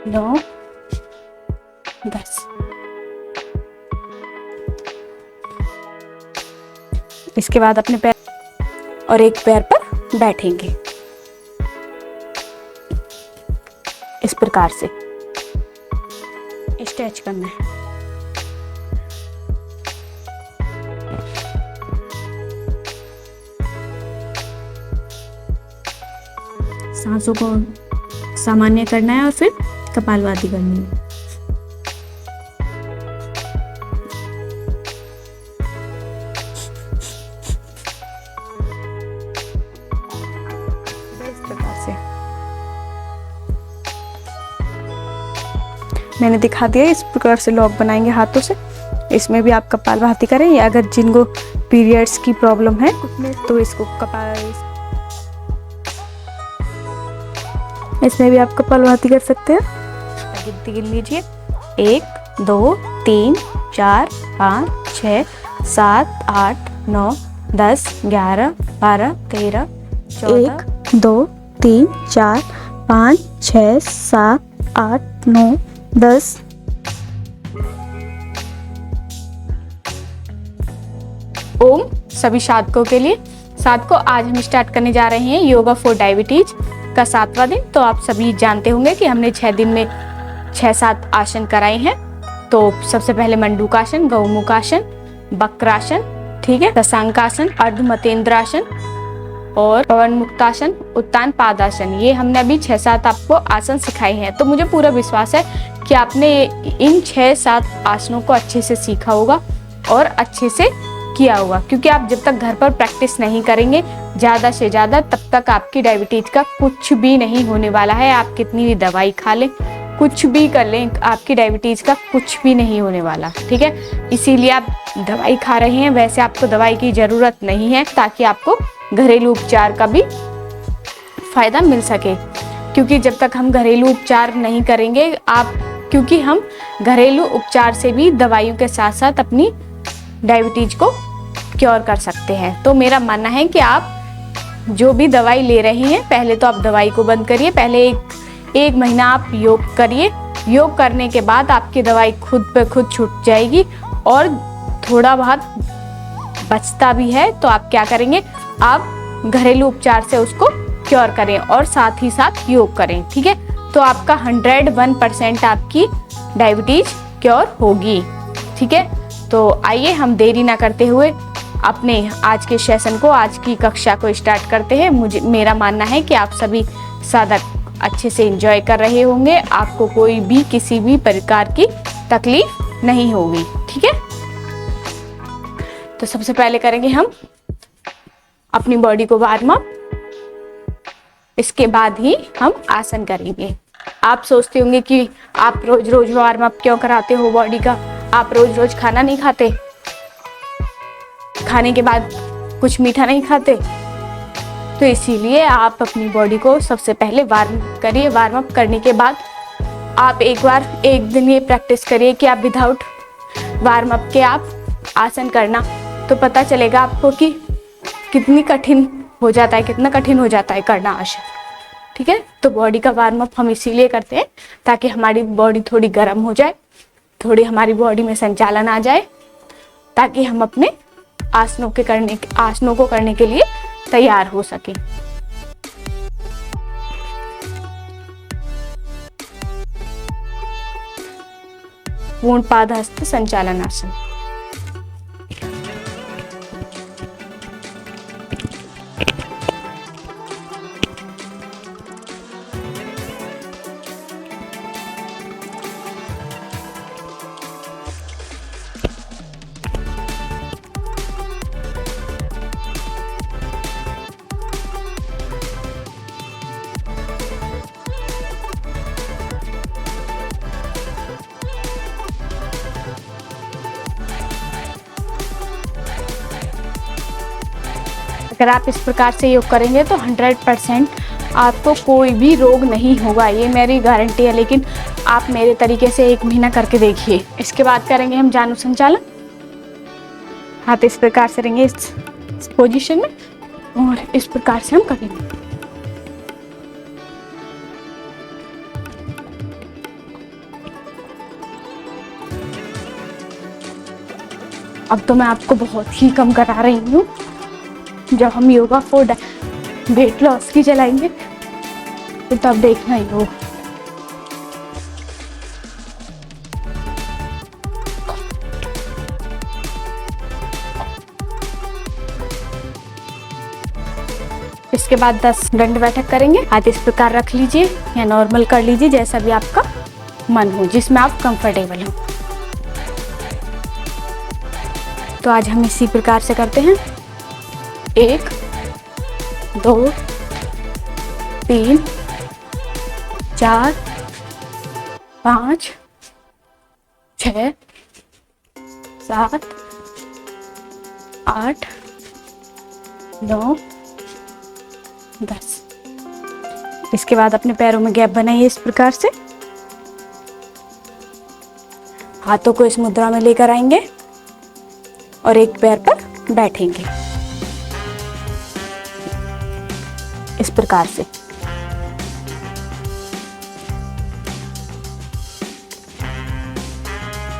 9, 10। इसके बाद अपने पैर और एक पैर पर बैठेंगे इस प्रकार से स्ट्रेच करना है। सांसों को सामान्य करना है और फिर कपालभाति करनी है। इस प्रकार से मैंने दिखा दिया, इस प्रकार से लॉक बनाएंगे हाथों से। इसमें भी आप कपालभाति करें, या अगर जिनको पीरियड्स की प्रॉब्लम है तो इसको इसमें भी आप कपालभाति कर सकते हैं। गिनती गिन लीजिए, 1 2 3 4 5 6 7 8 9 10 11 12 13 14। 1 2 3 4 5 6 7 8 9 10। ओम सभी साधकों के लिए। साधकों, आज हम स्टार्ट करने जा रहे हैं योगा फॉर डायबिटीज का 7वां दिन। तो आप सभी जानते होंगे कि हमने 6 दिन में 6-7 आसन कराए हैं। तो सबसे पहले मंडूकासन, गौमुखासन, वक्रासन, ठीक है, शशांकासन, अर्धमतेंद्रासन और पवन मुक्तासन, उत्तान पादासन। ये हमने अभी 6-7 आपको आसन सिखाए हैं। तो मुझे पूरा विश्वास है कि आपने इन 6-7 आसनों को अच्छे से सीखा होगा और अच्छे से किया होगा, क्योंकि आप जब तक घर पर प्रैक्टिस नहीं करेंगे ज़्यादा से ज़्यादा, तब तक आपकी डायबिटीज का कुछ भी नहीं होने वाला है। आप कितनी भी दवाई खा लें, कुछ भी कर लें, आपकी डायबिटीज का कुछ भी नहीं होने वाला, ठीक है। इसीलिए आप दवाई खा रहे हैं। वैसे आपको दवाई की ज़रूरत नहीं है, ताकि आपको घरेलू उपचार का भी फायदा मिल सके। क्योंकि जब तक हम घरेलू उपचार नहीं करेंगे, क्योंकि हम घरेलू उपचार से भी दवाइयों के साथ साथ अपनी डायबिटीज को क्योर कर सकते हैं। तो मेरा मानना है कि आप जो भी दवाई ले रहे हैं, पहले तो आप दवाई को बंद करिए। पहले एक महीना आप योग करिए। योग करने के बाद आपकी दवाई खुद पे खुद छूट जाएगी। और थोड़ा बहुत बचता भी है तो आप क्या करेंगे, आप घरेलू उपचार से उसको क्योर करें और साथ ही साथ योग करें, ठीक है। तो आपका 101% आपकी डायबिटीज क्योर होगी, ठीक है। तो आइए हम देरी ना करते हुए अपने आज के सेशन को, आज की कक्षा को स्टार्ट करते हैं। मेरा मानना है कि आप सभी साधक अच्छे से एंजॉय कर रहे होंगे। आपको कोई भी किसी भी प्रकार की तकलीफ नहीं होगी, ठीक है। तो सबसे पहले करेंगे हम अपनी बॉडी को वार्म अप। इसके बाद ही हम आसन करेंगे। आप सोचते होंगे कि आप रोज रोज वार्म अप क्यों कराते हो बॉडी का, आप रोज रोज खाना नहीं खाते, खाने के बाद कुछ मीठा नहीं खाते। तो इसीलिए आप अपनी बॉडी को सबसे पहले वार्म करिए। वार्म अप करने के बाद आप एक दिन ये प्रैक्टिस करिए कि आप विदाउट वार्म अप के आप आसन करना, तो पता चलेगा आपको कि कितना कठिन हो जाता है करना आसन, ठीक है। तो बॉडी का वार्म अप हम इसीलिए करते हैं ताकि हमारी बॉडी थोड़ी गर्म हो जाए, थोड़ी हमारी बॉडी में संचालन आ जाए, ताकि हम अपने आसनों को करने के लिए तैयार हो सके। पूर्ण पादहस्त संचालन आसन। अगर आप इस प्रकार से योग करेंगे तो 100% आपको कोई भी रोग नहीं होगा, ये मेरी गारंटी है। लेकिन आप मेरे तरीके से 1 महीना करके देखिए। इसके बाद करेंगे हम जानु संचालन। हाथ इस प्रकार से रहेंगे इस पोजीशन में और इस प्रकार से हम करेंगे। अब तो मैं आपको बहुत ही कम करा रही हूँ। जब हम योगा फॉर वेट लॉस की चलाएंगे तो तब देखना ही होगा। इसके बाद 10 दंड बैठक करेंगे। हाथ इस प्रकार रख लीजिए या नॉर्मल कर लीजिए, जैसा भी आपका मन हो, जिसमें आप कंफर्टेबल हो। तो आज हम इसी प्रकार से करते हैं। 1 2 3 4 5 6 7 8 9 10। इसके बाद अपने पैरों में गैप बनाइए इस प्रकार से। हाथों को इस मुद्रा में लेकर आएंगे और एक पैर पर बैठेंगे इस प्रकार से।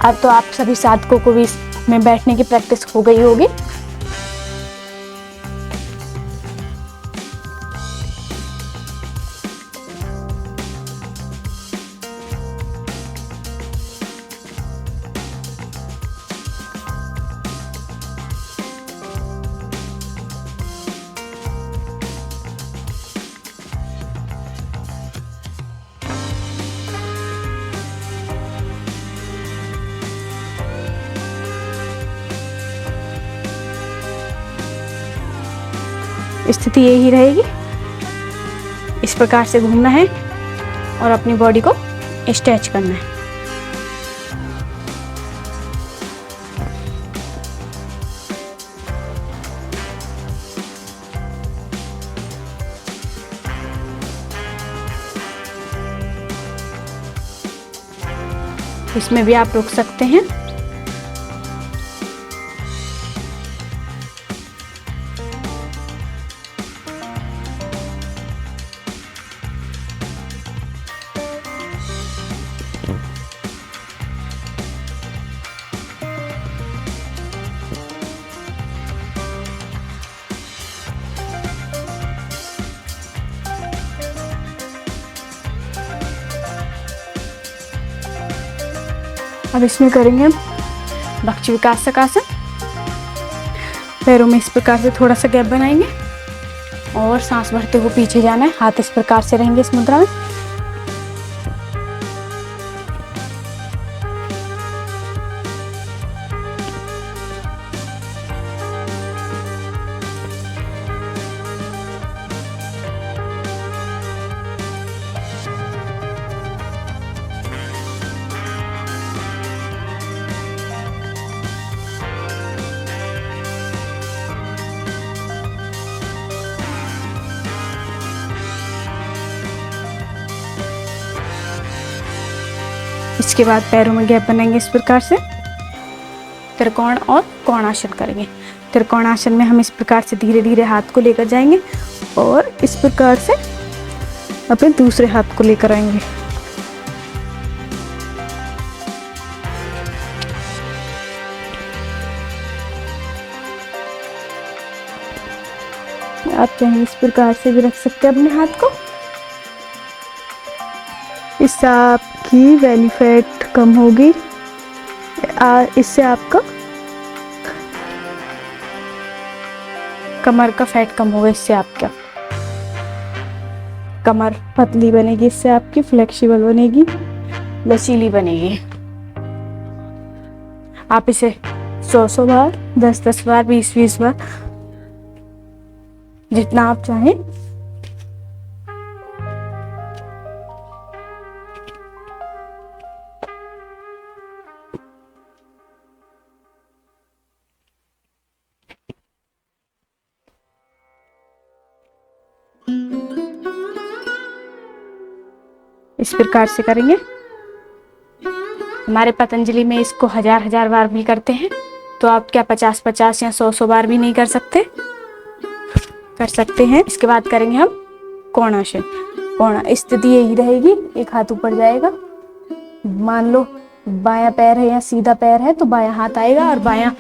अब तो आप सभी साधकों को भी इसमें बैठने की प्रैक्टिस हो गई होगी। स्थिति यही रहेगी। इस प्रकार से घूमना है और अपनी बॉडी को स्ट्रेच करना है। इसमें भी आप रुक सकते हैं। अब इसमें करेंगे हम भक्षी विकासक आसन। पैरों में इस प्रकार से थोड़ा सा गैप बनाएंगे और सांस भरते हुए पीछे जाना है। हाथ इस प्रकार से रहेंगे इस मुद्रा में। इसके बाद पैरों में गैप बनाएंगे इस प्रकार से। त्रिकोण और कोणासन करेंगे। त्रिकोणासन में हम इस प्रकार से धीरे धीरे हाथ को लेकर जाएंगे और इस प्रकार से अपने दूसरे हाथ को लेकर आएंगे। आप चाहें इस प्रकार से भी रख सकते हैं अपने हाथ को। इससे आपकी बेली फैट कम होगी। इससे आपका कमर का फैट कम होगा। इससे आपका कमर पतली बनेगी। इससे आपकी फ्लेक्सिबल बनेगी, लचीली बनेगी। आप इसे 100 बार, 10 बार, 20 बार, जितना आप चाहें इस प्रकार से करेंगे। हमारे पतंजलि में इसको 1000 बार भी करते हैं। तो आप क्या 50 या 100 बार भी नहीं कर सकते, कर सकते हैं। इसके बाद करेंगे हम कोणासन। कोणा स्थिति यही रहेगी। एक हाथ ऊपर जाएगा। मान लो बायां पैर है या सीधा पैर है तो बायां हाथ आएगा और बायां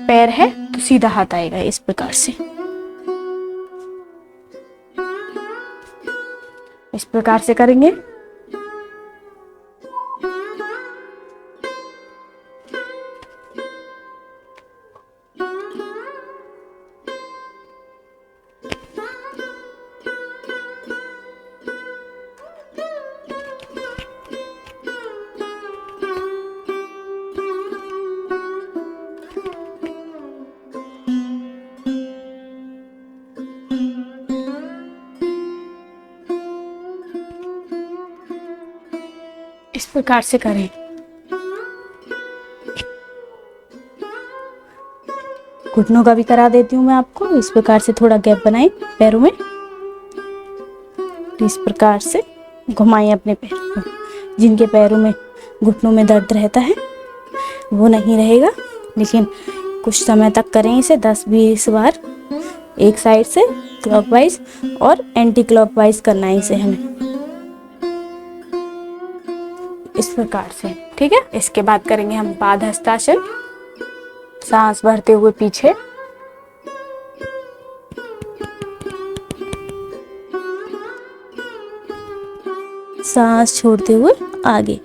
पैर है तो सीधा हाथ आएगा इस प्रकार से। इस प्रकार से करेंगे। इस प्रकार से करें। घुटनों का भी करा देती हूँ मैं आपको। इस प्रकार से थोड़ा गैप बनाएं पैरों में, इस प्रकार से घुमाएं अपने पैर को। जिनके पैरों में घुटनों में दर्द रहता है वो नहीं रहेगा, लेकिन कुछ समय तक करें इसे 10-20 बार, एक साइड से क्लॉकवाइज और एंटी क्लॉकवाइज करना है इसे हमें, इस प्रकार से। ठीक है। इसके बाद करेंगे हम पाद हस्तासन। सांस भरते हुए पीछे, सांस छोड़ते हुए आगे।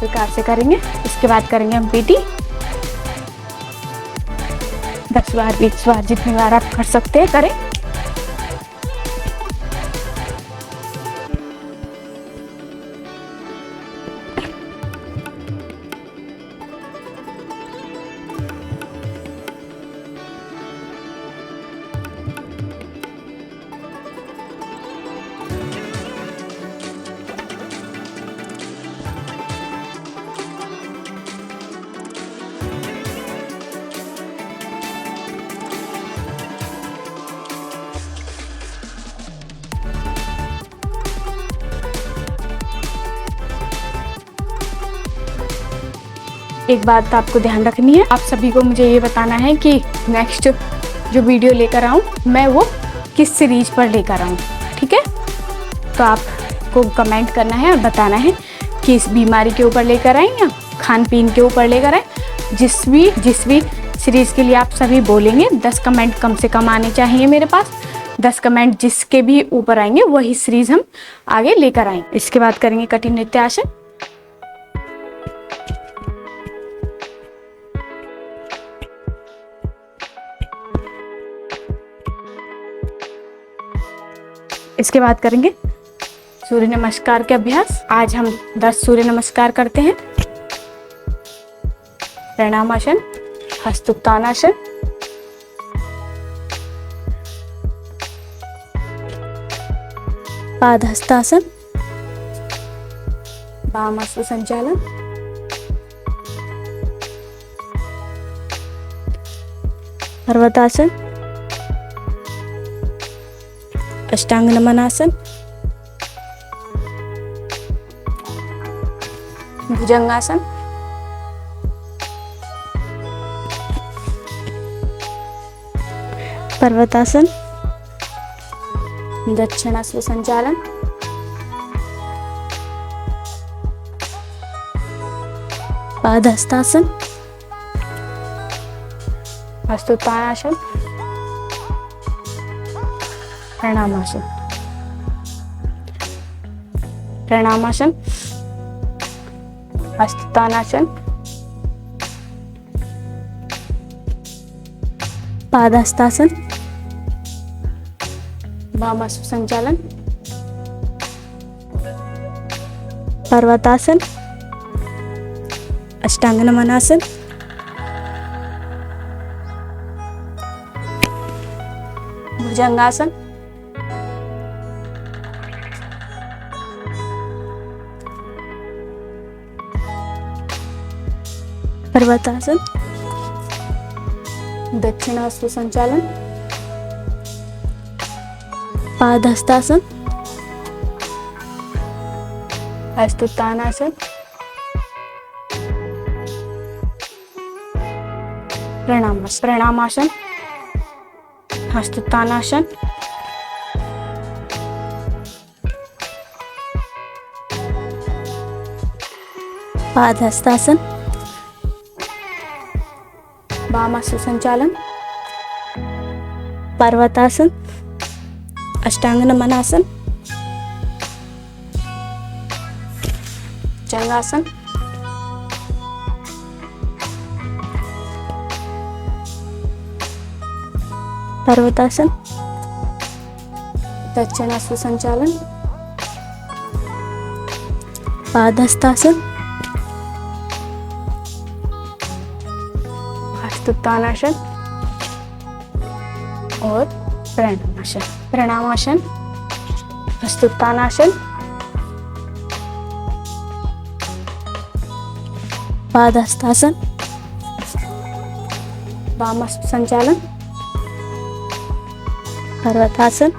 प्रकार से करेंगे। इसके बाद करेंगे हम पीटी। 10 बार 20 बार जितनी बार आप कर सकते हैं करें। एक बात आपको ध्यान रखनी है, आप सभी को मुझे ये बताना है कि नेक्स्ट जो वीडियो लेकर आऊँ मैं वो किस सीरीज पर लेकर आऊँ। ठीक है। तो आपको कमेंट करना है और बताना है कि इस बीमारी के ऊपर लेकर आए या खान पीन के ऊपर लेकर आए। जिस भी सीरीज के लिए आप सभी बोलेंगे 10 कमेंट कम से कम आने चाहिए मेरे पास। 10 कमेंट जिसके भी ऊपर आएंगे वही सीरीज हम आगे लेकर आएंगे। इसके बाद करेंगे कठिन नृत्य आसन। इसके बाद करेंगे सूर्य नमस्कार के अभ्यास। आज हम 10 सूर्य नमस्कार करते हैं। प्रणामासन, हस्तोत्तानासन, पाद हस्तासन, वाम हस्त संचालन, पर्वतासन, अष्टांग नमनासन, भुजंगासन, पर्वतासन, दक्षिणास्व संचालन, पाद हस्तासन, हस्तोत्तानासन, प्रणामासन, प्रणामासन, हस्तोत्तानासन, पादहस्तासन, वामाश्व संचालन, पर्वतासन, अष्टांग नमनासन, भुजंगासन, पर्वतासन, दक्षिणाश्व संचालन, पादहस्तासन, हस्तोत्तानासन, प्रणामासन, हस्तोत्तानासन, पादहस्तासन, वामाश्व संचालन, पर्वतासन, अष्टांग नमनासन, भुजंगासन, पर्वतासन, दक्षिणाश्व संचालन, पादहस्तासन, हस्तोत्तानासन और प्रणामासन। प्रणामासन, हस्तोत्तानासन, पादहस्तासन, वामाश्व संचालन, पर्वतासन,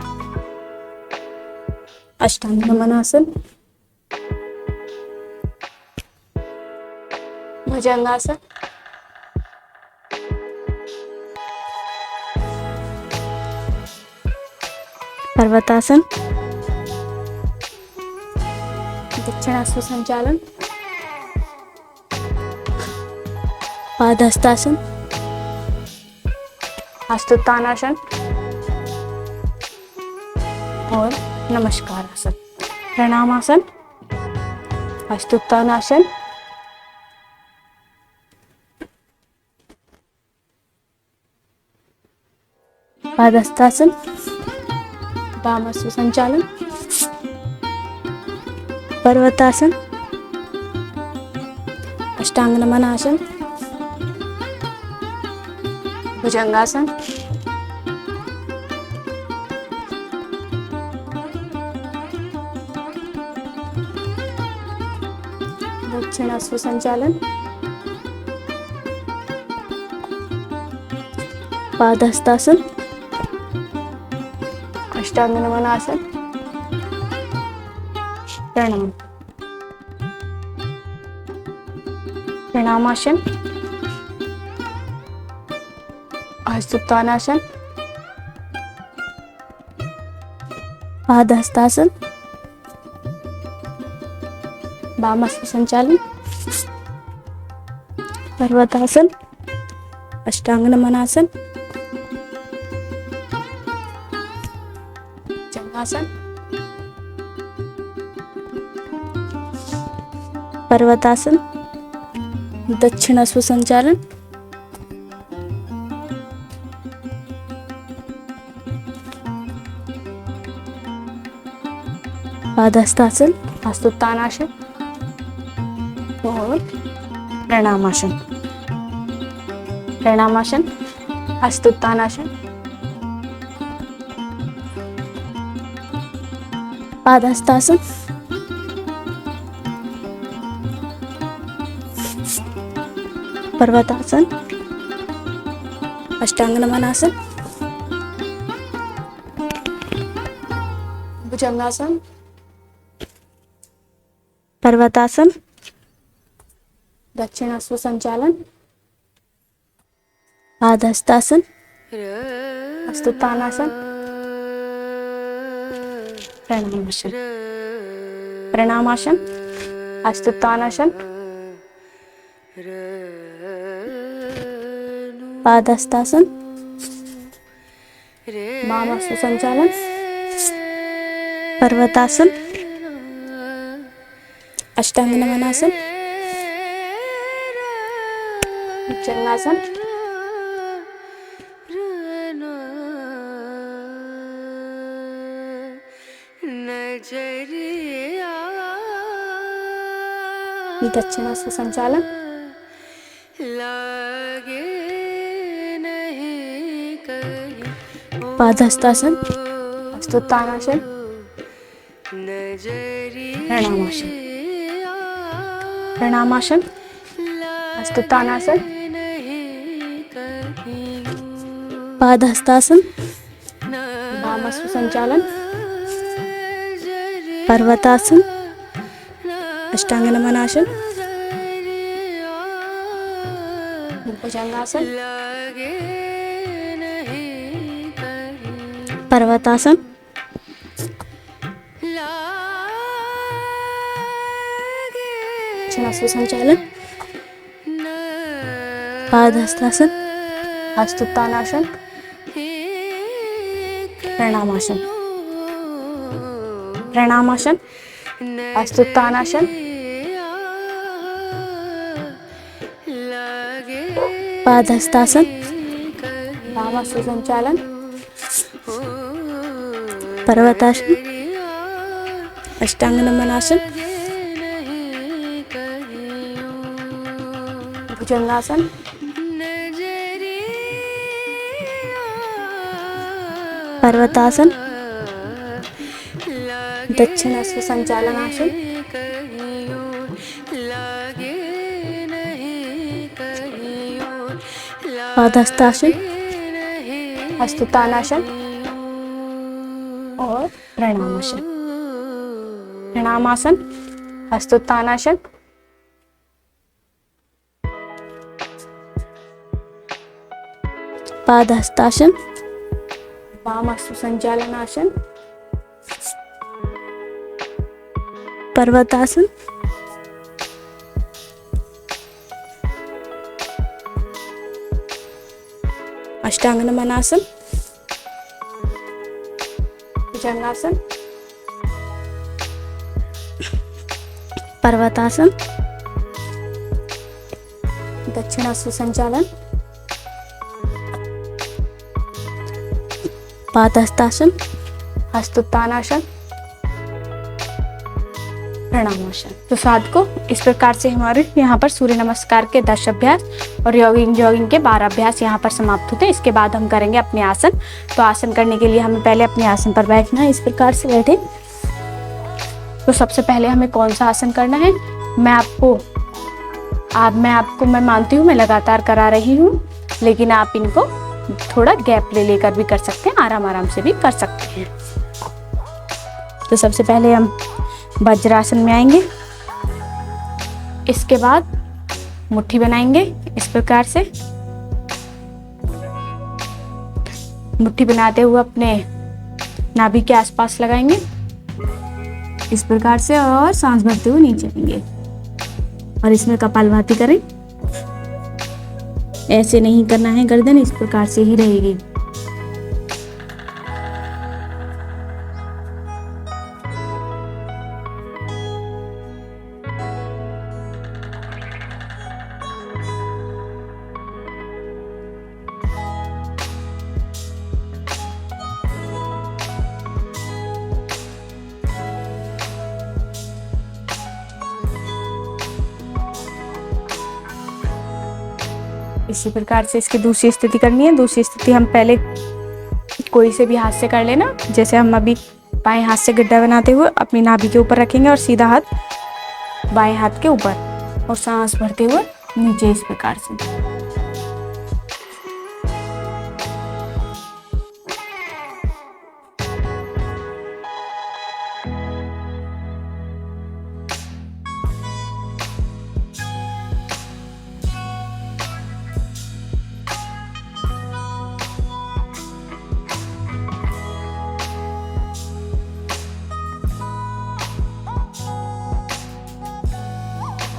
अष्टांग नमनासन, भुजंगासन, पर्वतासन, दक्षिणाश्व संचालन, पादहस्तासन, हस्तोत्तानासन और नमस्कार आसन। प्रणामासन, हस्तोत्तानासन, पादहस्तासन, वामाश्व संचालन, पर्वतासन, अष्टांग नमनासन, भुजंगासन, दक्षिणाश्व संचालन, पादहस्तासन, अष्टांग नमनासन, प्रणाम। प्रणामासन, हस्तोत्तानासन, पादहस्तासन, वामाश्व संचालन, पर्वतासन, अष्टांग नमनासन, भुजंगासन, पर्वतासन, दक्षिणाश्व संचालन, पादहस्तासन, हस्तोत्तानासन और प्रणामासन। प्रणामासन, हस्तोत्तानासन, पादहस्तासन, पर्वतासन, अष्टांग नमनासन, भुजंगासन, पर्वतासन, दक्षिणाश्व संचालन, पादहस्तासन, हस्तोत्तानासन, प्रणामासन। प्रणामासन, हस्तोत्तानासन, पादहस्तासन, वामाश्व संचालन, पर्वतासन, अष्टांग नमनासन, भुजंगासन, दक्षिणास्त्र संचालन, पादहस्तासन, हस्तोत्थानासन, प्रणामासन, प्रणामासन, हस्तोत्थानासन, पादहस्तासन, वामास्त्र संचालन, पर्वतासन, अष्टांग नमनासन, भुजंगासन, पर्वतासन, दक्षिणास्त्र संचालन, पादहस्तासन, हस्तोत्थानासन, प्रणामासन, प्रणामासन, हस्तोत्थानासन, पादहस्तासन, वामास्त्र संचालन, पर्वतासन, अष्टांग नमनासन, भुजंगासन, पर्वतासन, दक्षिणास्त्र संचालनासन, पादहस्तासन, हस्तोत्थानासन और प्रणामासन, प्रणामासन, हस्तोत्थानासन, पादहस्तासन, वामास्त्र संचालनासन, पर्वतासन, अष्टांग नमनासन, भुजंगासन, पर्वतासन, दक्षिणास्त्र संचालन, पादहस्तासन, हस्तोत्थानासन, प्रणामासन। तो साधकों, इस प्रकार से हमारे यहाँ पर सूर्य नमस्कार के 10 अभ्यास और जॉगिंग के 12 अभ्यास यहाँ पर समाप्त होते हैं। इसके बाद हम करेंगे अपने आसन। तो आसन करने के लिए हमें पहले अपने आसन पर बैठना है। इस प्रकार से बैठे। तो सबसे पहले हमें कौन सा आसन करना है, मैं मानती हूँ मैं लगातार करा रही हूँ, लेकिन आप इनको थोड़ा गैप ले लेकर भी कर सकते हैं, आराम से भी कर सकते हैं। तो सबसे पहले हम वज्रासन में आएंगे। इसके बाद मुट्ठी बनाएंगे इस प्रकार से। मुट्ठी बनाते हुए अपने नाभि के आसपास लगाएंगे इस प्रकार से, और सांस भरते हुए नीचे आएंगे और इसमें कपालभाति करें। ऐसे नहीं करना है, गर्दन इस प्रकार से ही रहेगी। इसी प्रकार से इसकी दूसरी स्थिति करनी है। दूसरी स्थिति हम पहले कोई से भी हाथ से कर लेना। जैसे हम अभी बाएं हाथ से गड्ढा बनाते हुए अपनी नाभि के ऊपर रखेंगे और सीधा हाथ बाएं हाथ के ऊपर और सांस भरते हुए नीचे इस प्रकार से।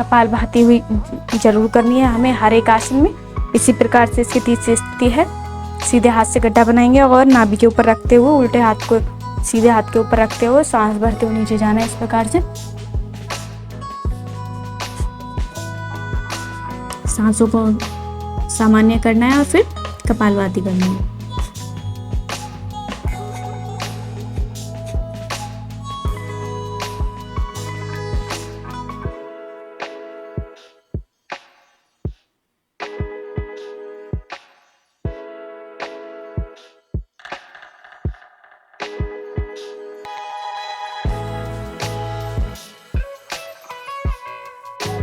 कपालभाति हुई जरूर करनी है हमें हर एक आसन में। इसी प्रकार से इसकी तीसरी स्थिति है, सीधे हाथ से गड्ढा बनाएंगे और नाभि के ऊपर रखते हुए उल्टे हाथ को सीधे हाथ के ऊपर रखते हुए सांस भरते हुए नीचे जाना है इस प्रकार से। सांसों को सामान्य करना है और फिर कपालभाति करनी है।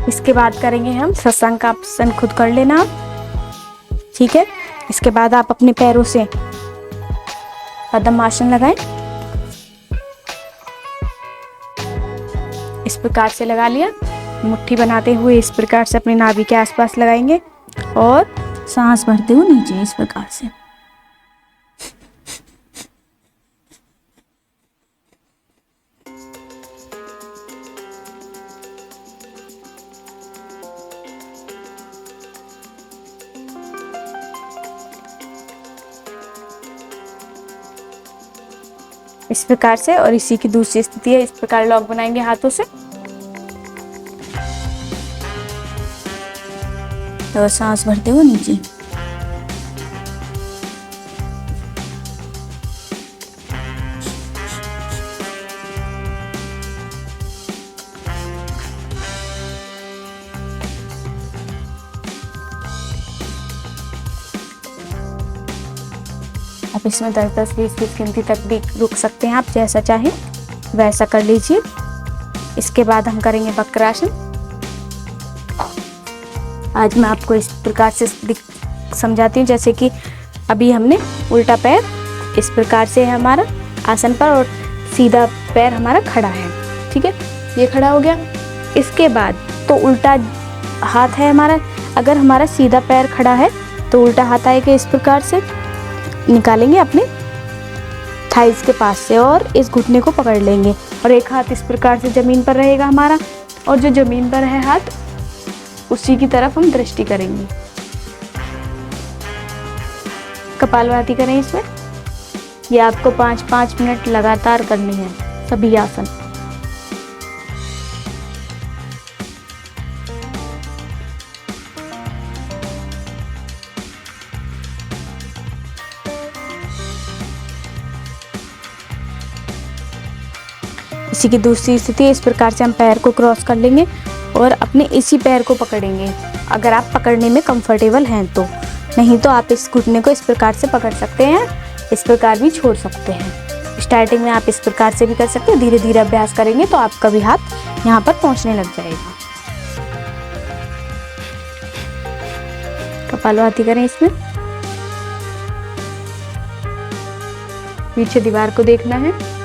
इसके बाद करेंगे हम शशांक आसन, खुद कर लेना आप, ठीक है। इसके बाद आप अपने पैरों से पद्मासन लगाएं, इस प्रकार से लगा लिया। मुट्ठी बनाते हुए इस प्रकार से अपने नाभि के आसपास लगाएंगे और सांस भरते हुए नीचे इस प्रकार से। इस प्रकार से, और इसी की दूसरी स्थिति है, इस प्रकार लॉक बनाएंगे हाथों से और सांस भरते हुए नीचे। आप इसमें 10-10, 20-20 गिनती तक भी रुक सकते हैं, आप जैसा चाहें वैसा कर लीजिए। इसके बाद हम करेंगे वक्रासन। आज मैं आपको इस प्रकार से समझाती हूँ, जैसे कि अभी हमने उल्टा पैर इस प्रकार से है हमारा आसन पर और सीधा पैर हमारा खड़ा है, ठीक है, ये खड़ा हो गया। इसके बाद तो उल्टा हाथ है हमारा, अगर हमारा सीधा पैर खड़ा है तो उल्टा हाथ आएगा, इस प्रकार से निकालेंगे अपने थाइस के पास से और इस घुटने को पकड़ लेंगे और एक हाथ इस प्रकार से जमीन पर रहेगा हमारा, और जो जमीन पर है हाथ उसी की तरफ हम दृष्टि करेंगे। कपालभाति करें इसमें। ये आपको 5-5 मिनट लगातार करनी है सभी आसन। इसी की दूसरी स्थिति, इस प्रकार से हम पैर को क्रॉस कर लेंगे और अपने इसी पैर को पकड़ेंगे, अगर आप पकड़ने में कंफर्टेबल हैं तो, नहीं तो आप इस घुटने को इस प्रकार से पकड़ सकते हैं, इस प्रकार भी छोड़ सकते हैं। स्टार्टिंग में आप इस प्रकार से भी कर सकते हैं, धीरे धीरे अभ्यास करेंगे तो आपका भी हाथ यहाँ पर पहुँचने लग जाएगा। कपालभाति करें इसमें। पीछे दीवार को देखना है।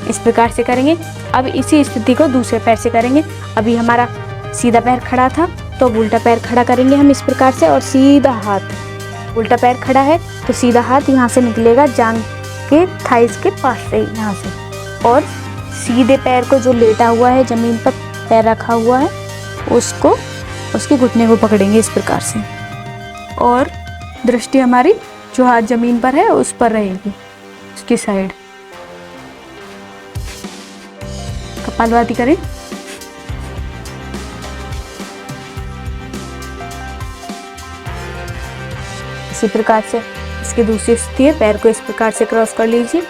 इस प्रकार से करेंगे। अब इसी स्थिति को दूसरे पैर से करेंगे। अभी हमारा सीधा पैर खड़ा था तो अब उल्टा पैर खड़ा करेंगे हम इस प्रकार से, और सीधा हाथ, उल्टा पैर खड़ा है तो सीधा हाथ यहाँ से निकलेगा जांघ के थाइस के पास से, यहाँ से, और सीधे पैर को जो लेटा हुआ है जमीन पर पैर रखा हुआ है उसको, उसके घुटने को पकड़ेंगे इस प्रकार से, और दृष्टि हमारी जो हाथ जमीन पर है उस पर रहेगी, उसकी साइड। कपालभाति करें। इसी प्रकार से इसकी दूसरी स्थिति है, पैर को इस प्रकार से क्रॉस कर लीजिए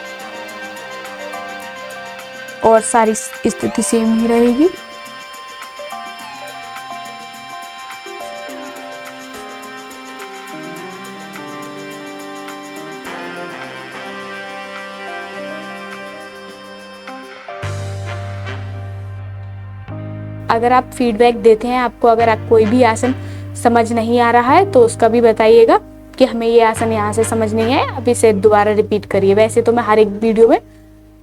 और सारी स्थिति सेम ही रहेगी। अगर आप फीडबैक देते हैं, आपको अगर आप कोई भी आसन समझ नहीं आ रहा है तो उसका भी बताइएगा कि हमें ये आसन यहाँ से समझ नहीं आया, आप इसे दोबारा रिपीट करिए। वैसे तो मैं हर एक वीडियो में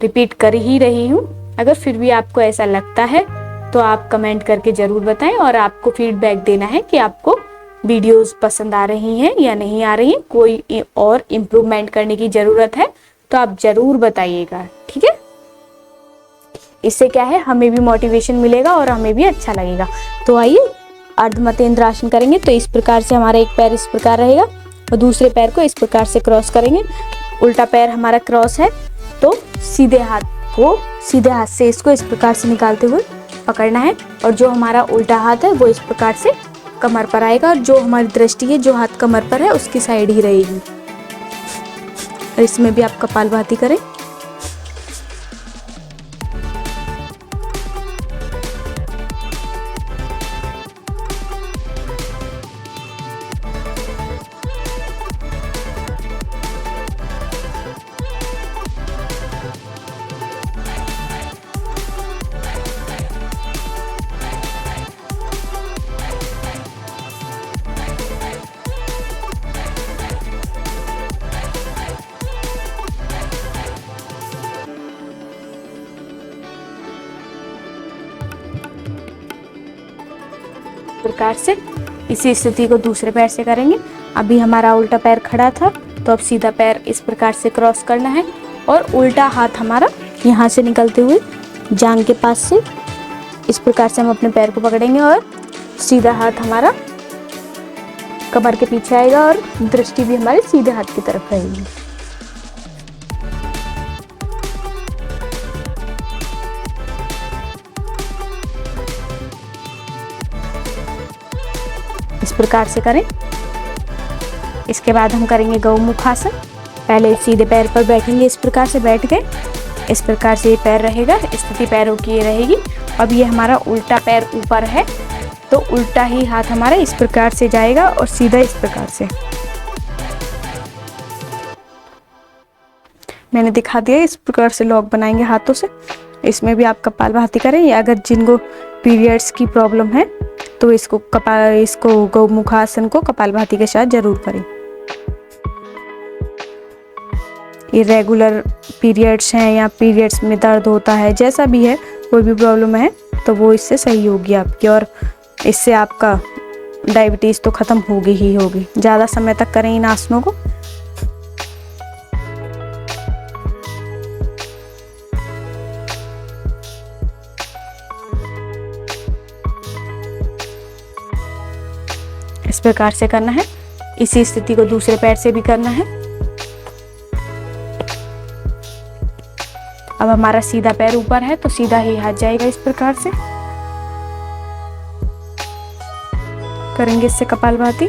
रिपीट कर ही रही हूँ, अगर फिर भी आपको ऐसा लगता है तो आप कमेंट करके ज़रूर बताएं, और आपको फीडबैक देना है कि आपको वीडियोस पसंद आ रही हैं या नहीं आ रही, कोई और इम्प्रूवमेंट करने की ज़रूरत है तो आप ज़रूर बताइएगा, ठीक है। इससे क्या है, हमें भी मोटिवेशन मिलेगा और हमें भी अच्छा लगेगा। तो आइए अर्धमतेंद्र आसन करेंगे। तो इस प्रकार से हमारा एक पैर इस प्रकार रहेगा और दूसरे पैर को इस प्रकार से क्रॉस करेंगे। उल्टा पैर हमारा क्रॉस है तो सीधे हाथ से इसको इस प्रकार से निकालते हुए पकड़ना है, और जो हमारा उल्टा हाथ है वो इस प्रकार से कमर पर आएगा, और जो हमारी दृष्टि है जो हाथ कमर पर है उसकी साइड ही रहेगी। और इसमें भी आप कपालभाति करें। प्रकार से। इसी स्थिति को दूसरे पैर से करेंगे। अभी हमारा उल्टा पैर खड़ा था, तो अब सीधा पैर इस प्रकार से क्रॉस करना है और उल्टा हाथ हमारा यहाँ से निकलते हुए जांघ के पास से इस प्रकार से हम अपने पैर को पकड़ेंगे और सीधा हाथ हमारा कमर के पीछे आएगा और दृष्टि भी हमारे सीधे हाथ की तरफ रहेगी। इस प्रकार से करें। इसके बाद हम करेंगे गौमुख आसन। पहले सीधे पैर पर बैठेंगे, इस प्रकार से बैठ गए। इस प्रकार से ये पैर रहेगा, स्थिति पैरों की ये रहेगी। अब ये हमारा उल्टा पैर ऊपर है, तो उल्टा ही हाथ हमारा इस प्रकार से जाएगा और सीधा इस प्रकार से। मैंने दिखा दिया, इस प्रकार से लॉक बनाएंगे हाथों से। इसमें भी आप कपालभाति करें, या अगर जिनको पीरियड्स की प्रॉब्लम है तो इसको गौमुखासन को कपालभाति के साथ जरूर करें। इरेगुलर पीरियड्स हैं या पीरियड्स में दर्द होता है, जैसा भी है, कोई भी प्रॉब्लम है तो वो इससे सही होगी आपकी, और इससे आपका डायबिटीज तो खत्म होगी ही होगी। ज़्यादा समय तक करें इन आसनों को। इस प्रकार से करना है। इसी स्थिति को दूसरे पैर से भी करना है। अब हमारा सीधा पैर ऊपर है, तो सीधा ही हाथ जाएगा इस प्रकार से। करेंगे इससे कपालभाति।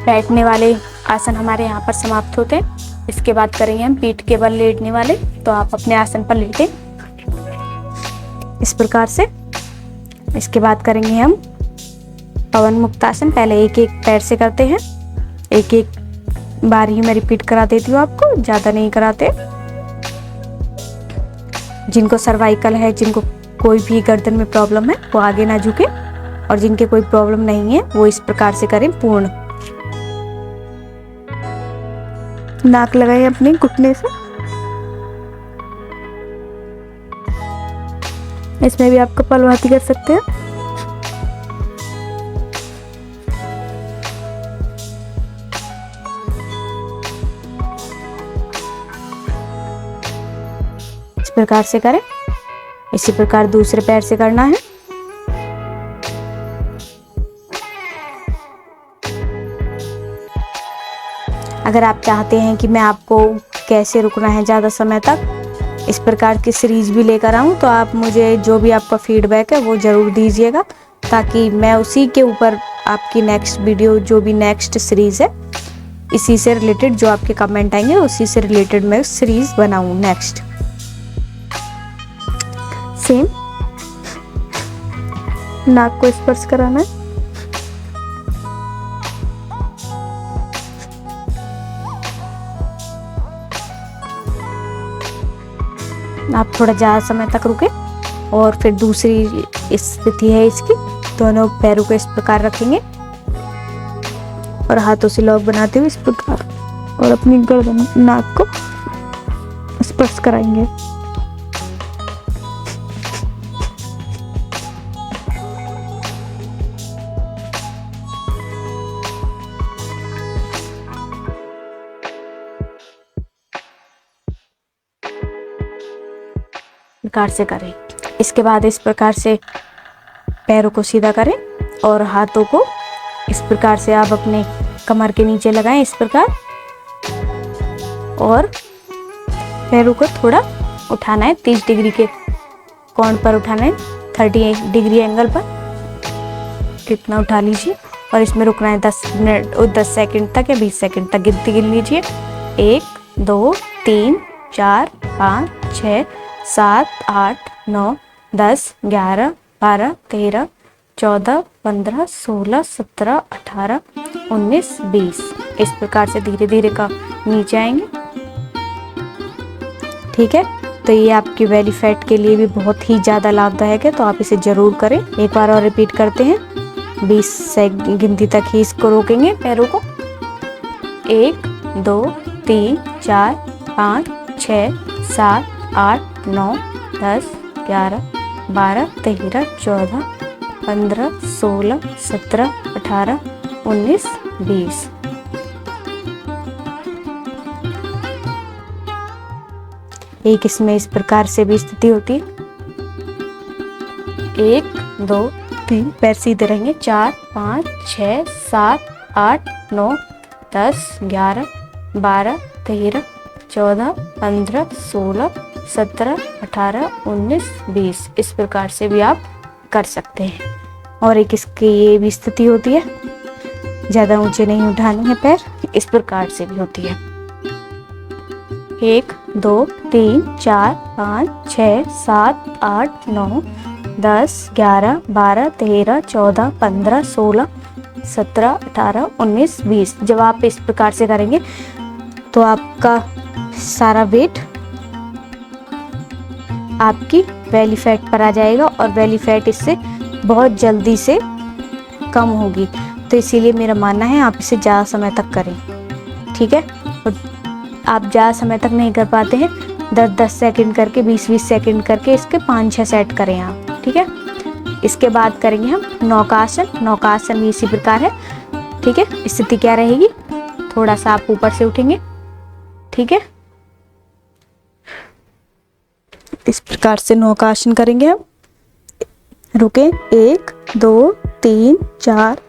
बैठने वाले आसन हमारे यहाँ पर समाप्त होते हैं। इसके बाद करेंगे हम पीठ के बल लेटने वाले। तो आप अपने आसन पर लेटें इस प्रकार से। इसके बाद करेंगे हम पवन मुक्त आसन। पहले एक एक पैर से करते हैं, एक एक बार ही मैं रिपीट करा देती हूँ आपको, ज़्यादा नहीं कराते। जिनको सर्वाइकल है, जिनको कोई भी गर्दन में प्रॉब्लम है, वो आगे ना झुके, और जिनके कोई प्रॉब्लम नहीं है वो इस प्रकार से करें पूर्ण। नाक लगाएं अपने घुटने से। इसमें भी आप कपालभाति कर सकते हैं। इस प्रकार से करें। इसी प्रकार दूसरे पैर से करना है। अगर आप चाहते हैं कि मैं आपको कैसे रुकना है ज़्यादा समय तक, इस प्रकार की सीरीज भी लेकर आऊँ, तो आप मुझे जो भी आपका फीडबैक है वो ज़रूर दीजिएगा, ताकि मैं उसी के ऊपर आपकी नेक्स्ट वीडियो, जो भी नेक्स्ट सीरीज़ है, इसी से रिलेटेड जो आपके कमेंट आएंगे उसी से रिलेटेड मैं सीरीज़ बनाऊँ नेक्स्ट। सेम नाक को स्पर्श कराना है। आप थोड़ा ज़्यादा समय तक रुके, और फिर दूसरी स्थिति है इसकी, दोनों पैरों को इस प्रकार रखेंगे और हाथों से लॉक बनाते हुए इस प्रकार, और अपनी गर्दन, नाक को स्पर्श कराएंगे। प्रकार से करें। इसके बाद इस प्रकार से पैरों को सीधा करें और हाथों को इस प्रकार से आप अपने कमर के नीचे लगाएं इस प्रकार, और पैरों को थोड़ा उठाना है 30 डिग्री के कोण पर उठाना है, 30 डिग्री एंगल पर कितना उठा लीजिए, और इसमें रुकना है 10 मिनट और 10 सेकंड तक या 20 सेकंड तक गिन लीजिए। 1 2 3 4 5 6 7 8 9 10 11 12 13 14 15 16 17 18 19 20। इस प्रकार से धीरे धीरे का नीचे आएंगे। ठीक है, तो ये आपकी बेली फैट के लिए भी बहुत ही ज़्यादा लाभदायक है, तो आप इसे ज़रूर करें। एक बार और रिपीट करते हैं, 20 से गिनती तक ही इसको रोकेंगे पैरों को। 1 2 3 4 5 6 7 8 9 10 11 12 13 14 15 16 17 18 19 20। एक इसमें इस प्रकार से भी स्थिति होती है। 1 2 3 पैर सीधे रहेंगे। 4 5 6 7 8 9 10 11 12 13 14 15 16 17 18 19 20। इस प्रकार से भी आप कर सकते हैं। और एक इसकी ये भी स्थिति होती है, ज़्यादा ऊंचे नहीं उठाने हैं पैर, इस प्रकार से भी होती है। 1 2 3 4 5 6 7 8 9 10 11 12 13 14 15 16 17 18 19 20। जब आप इस प्रकार से करेंगे तो आपका सारा वेट आपकी बेली फैट पर आ जाएगा और बेली फैट इससे बहुत जल्दी से कम होगी। तो इसीलिए मेरा मानना है आप इसे ज़्यादा समय तक करें, ठीक है। और आप ज़्यादा समय तक नहीं कर पाते हैं, 10-10 सेकंड करके, 20-20 सेकंड करके इसके 5-6 सेट करें आप, ठीक है। इसके बाद करेंगे हम नौकासन। नौकासन भी इसी प्रकार है, ठीक है। स्थिति क्या रहेगी, थोड़ा सा आप ऊपर से उठेंगे, ठीक है। इस प्रकार से नौकासन करेंगे हम। रुके, 1 2 3 4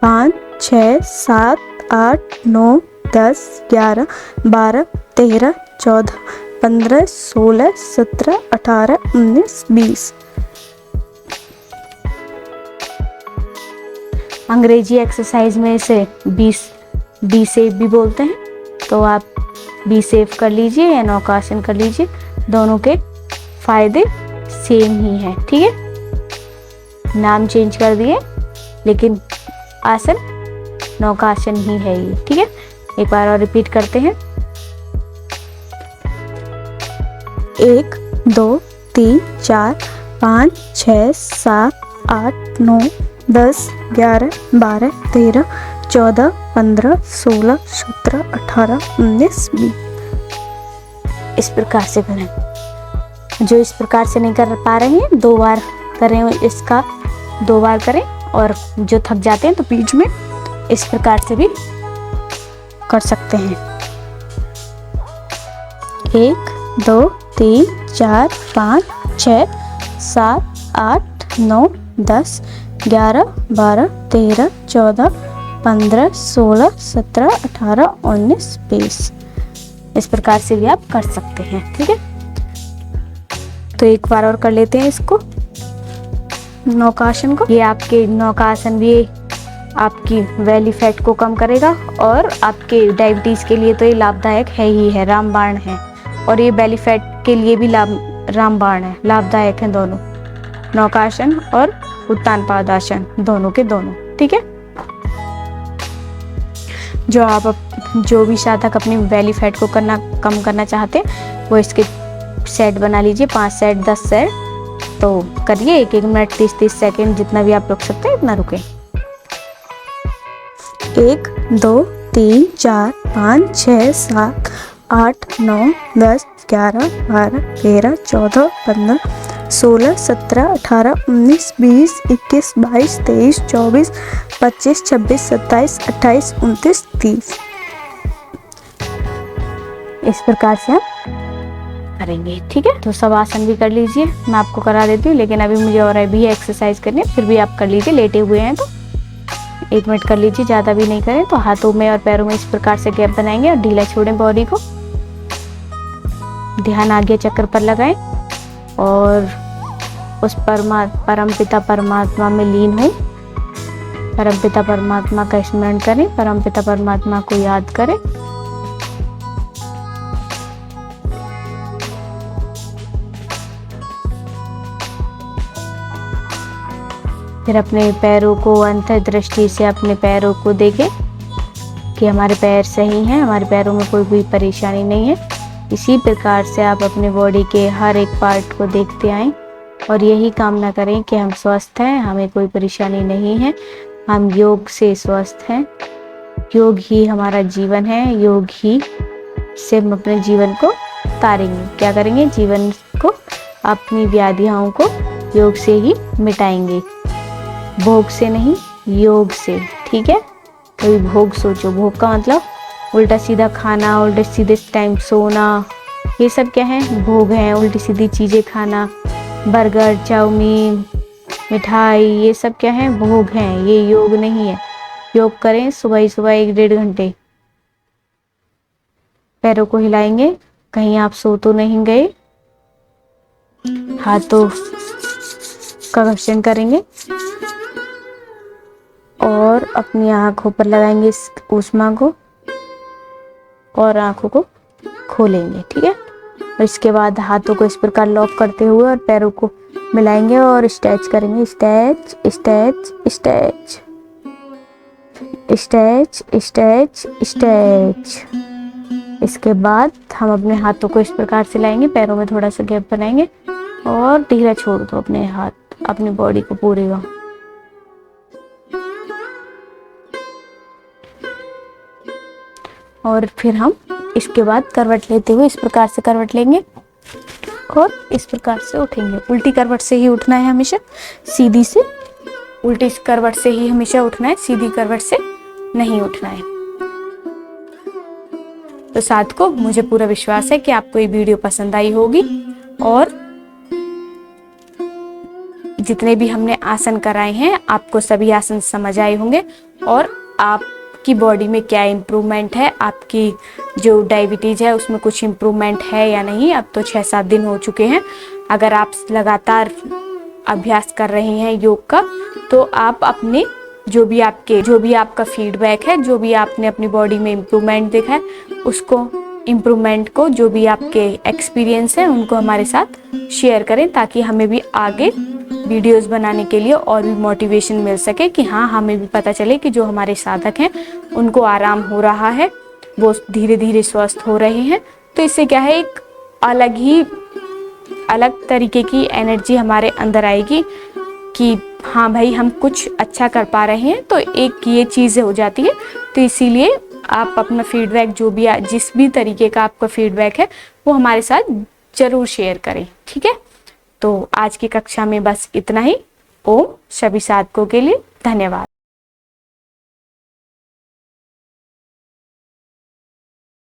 5 6 7 8 9 10 11 12 13 14 15 16 17 18 19 20। अंग्रेजी एक्सरसाइज में इसे बी सेफ भी बोलते हैं, तो आप बी सेफ कर लीजिए या नौकासन कर लीजिए, दोनों के फायदे सेम ही हैं, ठीक है। नाम चेंज कर दिए लेकिन आसन नौकासन ही है ये, ठीक है। एक बार और रिपीट करते हैं। 1 2 3 4 5 6 7 8 9 10 11 12 13 14 15 16 17 18 19 20। इस प्रकार से करें। जो इस प्रकार से नहीं कर पा रहे हैं, 2 बार करें, इसका 2 बार करें। और जो थक जाते हैं तो बीच में इस प्रकार से भी कर सकते हैं। 1 2 3 4 5 6 7 8 9 10 11 12 13 14 15 16 17 18 19 20। इस प्रकार से भी आप कर सकते हैं, ठीक है। तो एक बार और कर लेते हैं इसको, नौकासन को। ये आपके नौकासन भी आपकी बेली फैट को कम करेगा और आपके डायबिटीज़ के लिए तो ये लाभदायक है ही है, रामबाण है। और ये बेली फैट के लिए भी रामबाण है, लाभदायक है दोनों, नौकासन और उत्तान पादासन, दोनों के दोनों, ठीक है। जो भी साधक अपनी बेली फैट को कम करना चाहते हैं वो इसके सेट बना लीजिए, 5 सेट 10 सेट तो करिए। 1-1 मिनट 30-30 सेकेंड जितना भी आप रुक सकते हैं इतना रुके। 1 2 3 4 5 6 7 8 9 10 11 12 13 14 15 16 17 18 19 20 21 22 23 24 25 26 27 28 29 30। इस प्रकार से आप करेंगे, ठीक है। तो सब आसन भी कर लीजिए, मैं आपको करा देती हूँ, लेकिन अभी मुझे और भी एक्सरसाइज करनी है, फिर भी आप कर लीजिए। लेटे हुए हैं तो 1 मिनट कर लीजिए, ज़्यादा भी नहीं करें। तो हाथों में और पैरों में इस प्रकार से गैप बनाएंगे और ढीला छोड़ें बॉडी को। ध्यान आगे चक्र पर लगाएं और उस परमपिता परमात्मा में लीन हो। परमपिता परमात्मा का स्मरण करें, परमपिता परमात्मा को याद करें। फिर अपने पैरों को अंतर्दृष्टि से अपने पैरों को देखें कि हमारे पैर सही हैं, हमारे पैरों में कोई भी परेशानी नहीं है। इसी प्रकार से आप अपने बॉडी के हर एक पार्ट को देखते आएं और यही कामना करें कि हम स्वस्थ हैं, हमें कोई परेशानी नहीं है, हम योग से स्वस्थ हैं। योग ही हमारा जीवन है, योग ही से हम अपने जीवन को तारेंगे। क्या करेंगे? जीवन को, अपनी व्याधियों को योग से ही मिटाएंगे, भोग से नहीं, योग से। ठीक है? कभी भोग सोचो, भोग का मतलब उल्टा सीधा खाना, उल्टे सीधे टाइम सोना, ये सब क्या है? भोग है। उल्टी सीधी चीजें खाना, बर्गर, चाउमीन, मिठाई, ये सब क्या है? भोग हैं। ये योग नहीं है। योग करें सुबह ही सुबह 1-1.5 घंटे, पैरों को हिलाएंगे। कहीं आप सो तो नहीं गए, हाथों का घर्षण करेंगे और अपनी आंखों पर लगाएंगे इस ऊष्मा को और आंखों को खोलेंगे। ठीक है? और इसके बाद हाथों को इस प्रकार लॉक करते हुए और पैरों को मिलाएंगे और स्ट्रेच करेंगे। Stretch stretch stretch stretch stretch stretch. इसके बाद हम अपने हाथों को इस प्रकार से लाएंगे, पैरों में थोड़ा सा गैप बनाएंगे और ढीला छोड़ दो अपने हाथ, अपनी बॉडी को पूरे का। और फिर हम इसके बाद करवट लेते हुए इस प्रकार से करवट लेंगे और इस प्रकार से उठेंगे। उल्टी करवट से ही उठना है हमेशा, सीधी से, उल्टी करवट से ही हमेशा उठना है, सीधी करवट से नहीं उठना है। तो साथ को मुझे पूरा विश्वास है कि आपको ये वीडियो पसंद आई होगी और जितने भी हमने आसन कराए हैं आपको सभी आसन समझ आए होंगे और आपकी बॉडी में क्या इम्प्रूवमेंट है, आपकी जो डायबिटीज है उसमें कुछ इम्प्रूवमेंट है या नहीं। अब तो 6-7 दिन हो चुके हैं। अगर आप लगातार अभ्यास कर रहे हैं योग का तो आप अपने जो भी आपका फीडबैक है, जो भी आपने अपनी बॉडी में इम्प्रूवमेंट देखा है, उसको इम्प्रूवमेंट को, जो भी आपके एक्सपीरियंस है उनको हमारे साथ शेयर करें ताकि हमें भी आगे वीडियोस बनाने के लिए और भी मोटिवेशन मिल सके कि हाँ, हमें भी पता चले कि जो हमारे साधक हैं उनको आराम हो रहा है, वो धीरे धीरे स्वस्थ हो रहे हैं। तो इससे क्या है, एक अलग तरीके की एनर्जी हमारे अंदर आएगी कि हाँ भाई, हम कुछ अच्छा कर पा रहे हैं। तो एक ये चीज़ हो जाती है। तो इसीलिए आप अपना फीडबैक, जो भी जिस भी तरीके का आपका फीडबैक है वो हमारे साथ जरूर शेयर करें। ठीक है? तो आज की कक्षा में बस इतना ही। ओम। सभी साधकों के लिए धन्यवाद।